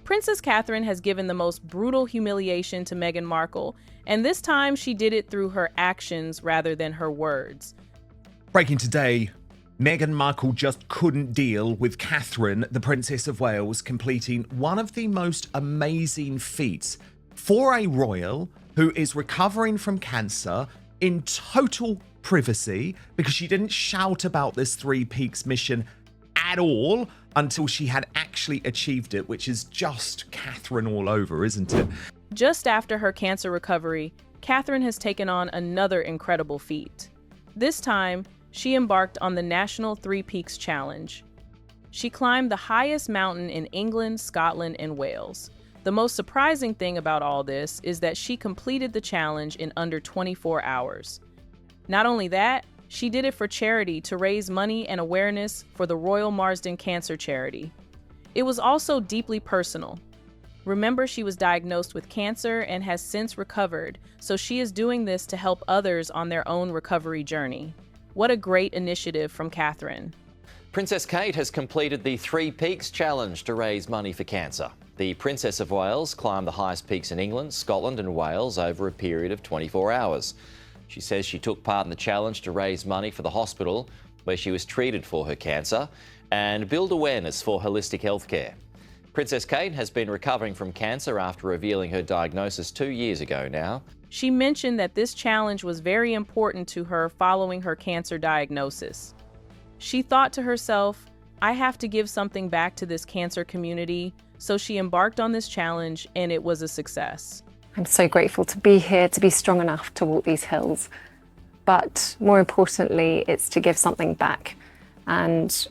Princess Catherine has given the most brutal humiliation to Meghan Markle, and this time she did it through her actions rather than her words. Breaking today, Meghan Markle just couldn't deal with Catherine, the Princess of Wales, completing one of the most amazing feats for a royal who is recovering from cancer in total privacy, because she didn't shout about this Three Peaks mission at all until she had actually achieved it, which is just Catherine all over, isn't it? Just after her cancer recovery, Catherine has taken on another incredible feat. This time, she embarked on the National Three Peaks Challenge. She climbed the highest mountain in England, Scotland, and Wales. The most surprising thing about all this is that she completed the challenge in under 24 hours. Not only that, she did it for charity to raise money and awareness for the Royal Marsden Cancer Charity. It was also deeply personal. Remember, she was diagnosed with cancer and has since recovered, so she is doing this to help others on their own recovery journey. What a great initiative from Catherine. Princess Kate has completed the Three Peaks Challenge to raise money for cancer. The Princess of Wales climbed the highest peaks in England, Scotland and Wales over a period of 24 hours. She says she took part in the challenge to raise money for the hospital where she was treated for her cancer and build awareness for holistic healthcare. Princess Kate has been recovering from cancer after revealing her diagnosis 2 years ago now. She mentioned that this challenge was very important to her following her cancer diagnosis. She thought to herself, I have to give something back to this cancer community, so she embarked on this challenge and it was a success. I'm so grateful to be here, to be strong enough to walk these hills. But more importantly, it's to give something back and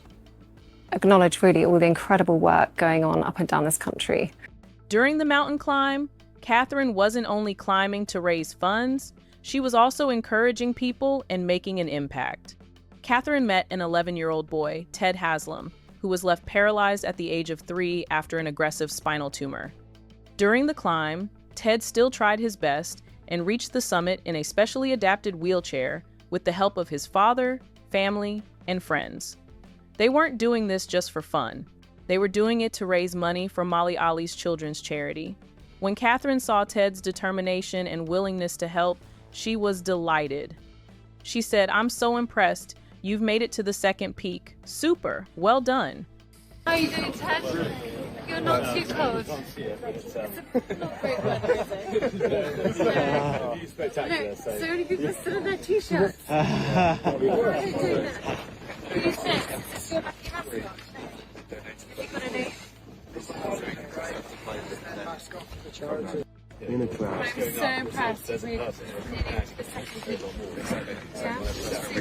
acknowledge really all the incredible work going on up and down this country. During the mountain climb, Catherine wasn't only climbing to raise funds, she was also encouraging people and making an impact. Catherine met an 11-year-old boy, Ted Haslam, who was left paralyzed at the age of 3 after an aggressive spinal tumor. During the climb, Ted still tried his best and reached the summit in a specially adapted wheelchair with the help of his father, family, and friends. They weren't doing this just for fun. They were doing it to raise money for Molly Ali's children's charity. When Catherine saw Ted's determination and willingness to help, she was delighted. She said, "I'm so impressed. You've made it to the second peak. Super, well done." How are you doing, Ted? You're not too cold. It's not great weather, is it? No, so many people are still in their t-shirts. Why are you doing that? Who are you next? Is this your lucky mascot? Have you got a name? I'm so impressed. We're nearly to the second peak. Yeah?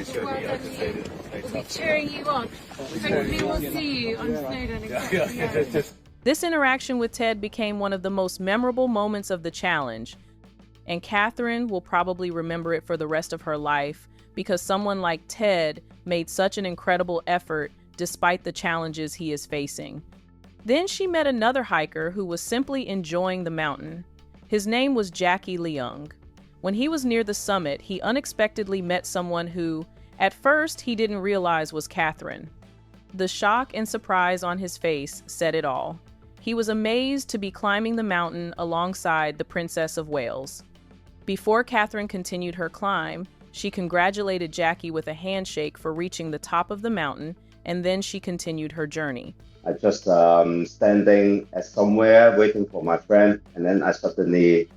So well done to you. We'll be cheering you on. Hopefully we'll see you on Snowdon again. This interaction with Ted became one of the most memorable moments of the challenge, and Catherine will probably remember it for the rest of her life because someone like Ted made such an incredible effort despite the challenges he is facing. Then she met another hiker who was simply enjoying the mountain. His name was Jackie Leung. When he was near the summit, he unexpectedly met someone who, at first, he didn't realize was Catherine. The shock and surprise on his face said it all. He was amazed to be climbing the mountain alongside the Princess of Wales. Before Catherine continued her climb, she congratulated Jackie with a handshake for reaching the top of the mountain, and then she continued her journey. I just standing at somewhere waiting for my friend, and then I suddenly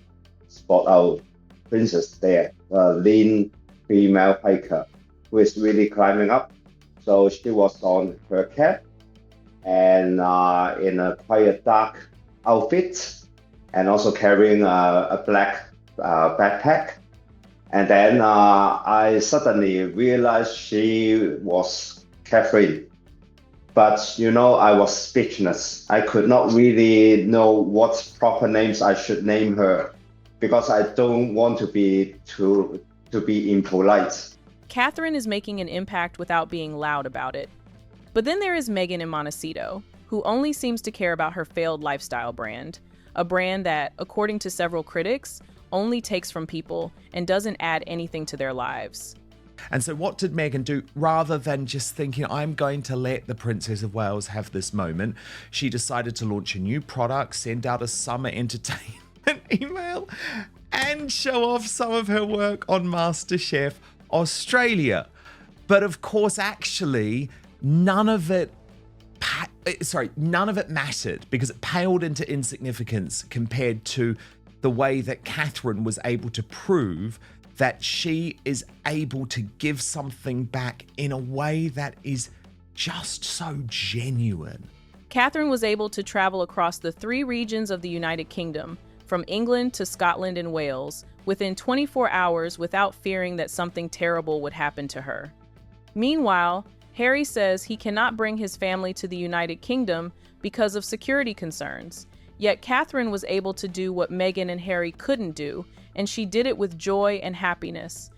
spot out Princess there, a lean female hiker who is really climbing up. So she was on her cap and in a quite dark outfit, and also carrying a black backpack. And then I suddenly realized she was Catherine. But, I was speechless. I could not really know what proper names I should name her because I don't want to be impolite. Catherine is making an impact without being loud about it. But then there is Meghan in Montecito, who only seems to care about her failed lifestyle brand, a brand that, according to several critics, only takes from people and doesn't add anything to their lives. And so what did Meghan do? Rather than just thinking, I'm going to let the Princess of Wales have this moment, she decided to launch a new product, send out a summer entertainment email, and show off some of her work on MasterChef Australia. But of course, actually, none of it mattered, because it paled into insignificance compared to the way that Catherine was able to prove that she is able to give something back in a way that is just so genuine. Catherine was able to travel across the 3 regions of the United Kingdom, from England to Scotland and Wales, within 24 hours without fearing that something terrible would happen to her. Meanwhile, Harry says he cannot bring his family to the United Kingdom because of security concerns. Yet Catherine was able to do what Meghan and Harry couldn't do, and she did it with joy and happiness.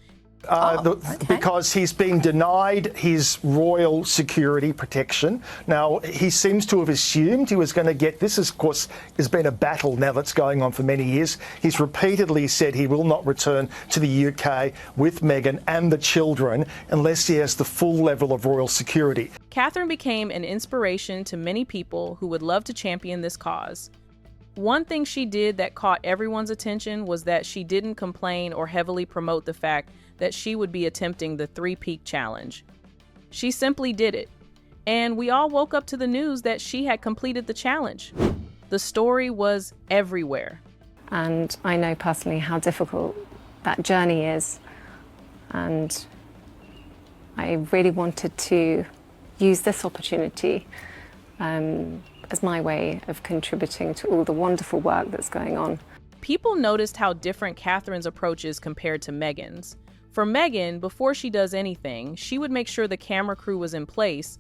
Because he's being denied his royal security protection. Now, he seems to have assumed he was going to get this. Of course, has been a battle now that's going on for many years. He's repeatedly said he will not return to the UK with Meghan and the children unless he has the full level of royal security. Catherine became an inspiration to many people who would love to champion this cause. One thing she did that caught everyone's attention was that she didn't complain or heavily promote the fact that she would be attempting the 3-peak challenge. She simply did it, and we all woke up to the news that she had completed the challenge. The story was everywhere. And I know personally how difficult that journey is, and I really wanted to use this opportunity as my way of contributing to all the wonderful work that's going on. People noticed how different Catherine's approach is compared to Meghan's. For Meghan, before she does anything, she would make sure the camera crew was in place,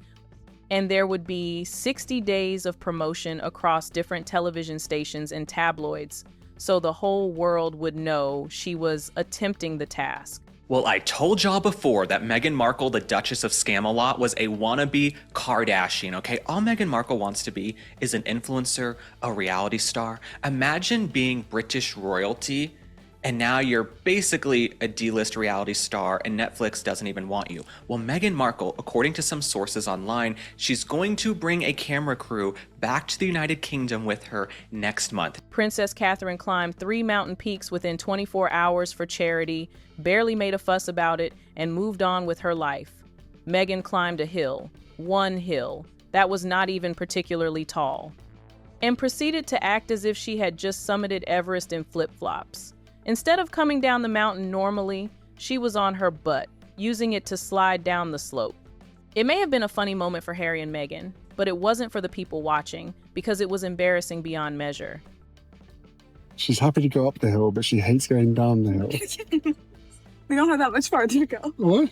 and there would be 60 days of promotion across different television stations and tabloids, so the whole world would know she was attempting the task. Well, I told y'all before that Meghan Markle, the Duchess of Scamalot, was a wannabe Kardashian, okay? All Meghan Markle wants to be is an influencer, a reality star. Imagine being British royalty, and now you're basically a D-list reality star and Netflix doesn't even want you. Well, Meghan Markle, according to some sources online, she's going to bring a camera crew back to the United Kingdom with her next month. Princess Catherine climbed 3 mountain peaks within 24 hours for charity, barely made a fuss about it, and moved on with her life. Meghan climbed a hill, one hill, that was not even particularly tall, and proceeded to act as if she had just summited Everest in flip-flops. Instead of coming down the mountain normally, she was on her butt, using it to slide down the slope. It may have been a funny moment for Harry and Meghan, but it wasn't for the people watching, because it was embarrassing beyond measure. She's happy to go up the hill, but she hates going down the hill. We don't have that much farther to go. What?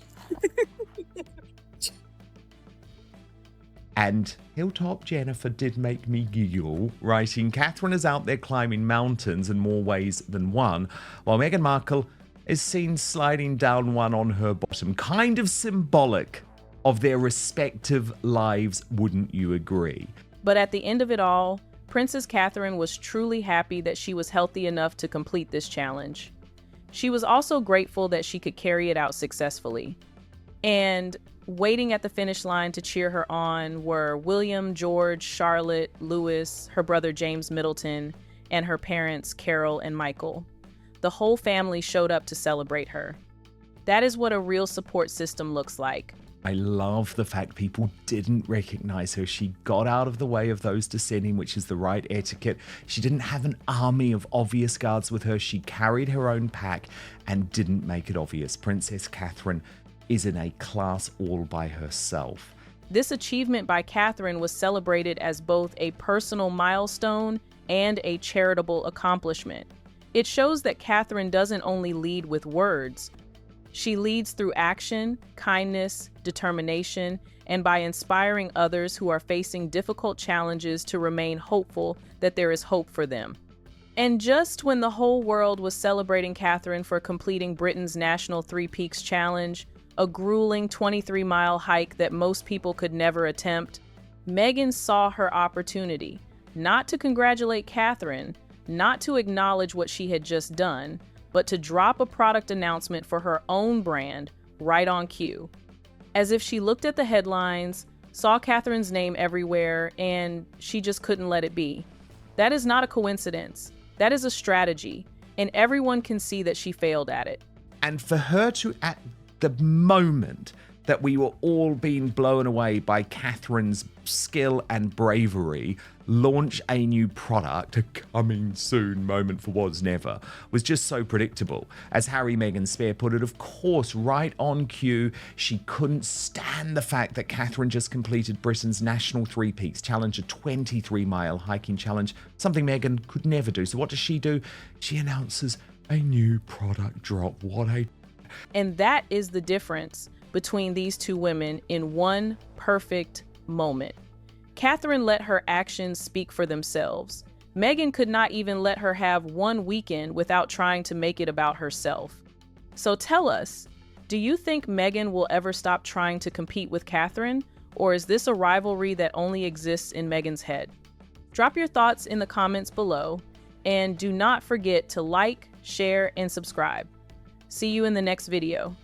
And Hilltop Jennifer did make me giggle, writing, Catherine is out there climbing mountains in more ways than one, while Meghan Markle is seen sliding down one on her bottom. Kind of symbolic of their respective lives, wouldn't you agree? But at the end of it all, Princess Catherine was truly happy that she was healthy enough to complete this challenge. She was also grateful that she could carry it out successfully. And waiting at the finish line to cheer her on were William, George, Charlotte, Louis, her brother James Middleton, and her parents Carol and Michael. The whole family showed up to celebrate her. That is what a real support system looks like. I love the fact people didn't recognize her. She got out of the way of those descending, which is the right etiquette. She didn't have an army of obvious guards with her. She carried her own pack and didn't make it obvious. Princess Catherine is in a class all by herself. This achievement by Catherine was celebrated as both a personal milestone and a charitable accomplishment. It shows that Catherine doesn't only lead with words. She leads through action, kindness, determination, and by inspiring others who are facing difficult challenges to remain hopeful that there is hope for them. And just when the whole world was celebrating Catherine for completing Britain's National 3 Peaks Challenge, a grueling 23-mile hike that most people could never attempt, Meghan saw her opportunity, not to congratulate Catherine, not to acknowledge what she had just done, but to drop a product announcement for her own brand, right on cue. As if she looked at the headlines, saw Catherine's name everywhere, and she just couldn't let it be. That is not a coincidence. That is a strategy, and everyone can see that she failed at it. And for her to, at the moment that we were all being blown away by Catherine's skill and bravery, launch a new product, a coming soon moment for was never, was just so predictable. As Harry, Meghan Spare put it, of course, right on cue, she couldn't stand the fact that Catherine just completed Britain's National Three Peaks Challenge, a 23-mile hiking challenge, something Meghan could never do. So what does she do? She announces a new product drop. What a... And that is the difference between these two women in one perfect moment. Catherine let her actions speak for themselves. Meghan could not even let her have one weekend without trying to make it about herself. So tell us, do you think Meghan will ever stop trying to compete with Catherine, or is this a rivalry that only exists in Meghan's head? Drop your thoughts in the comments below, and do not forget to like, share, and subscribe. See you in the next video.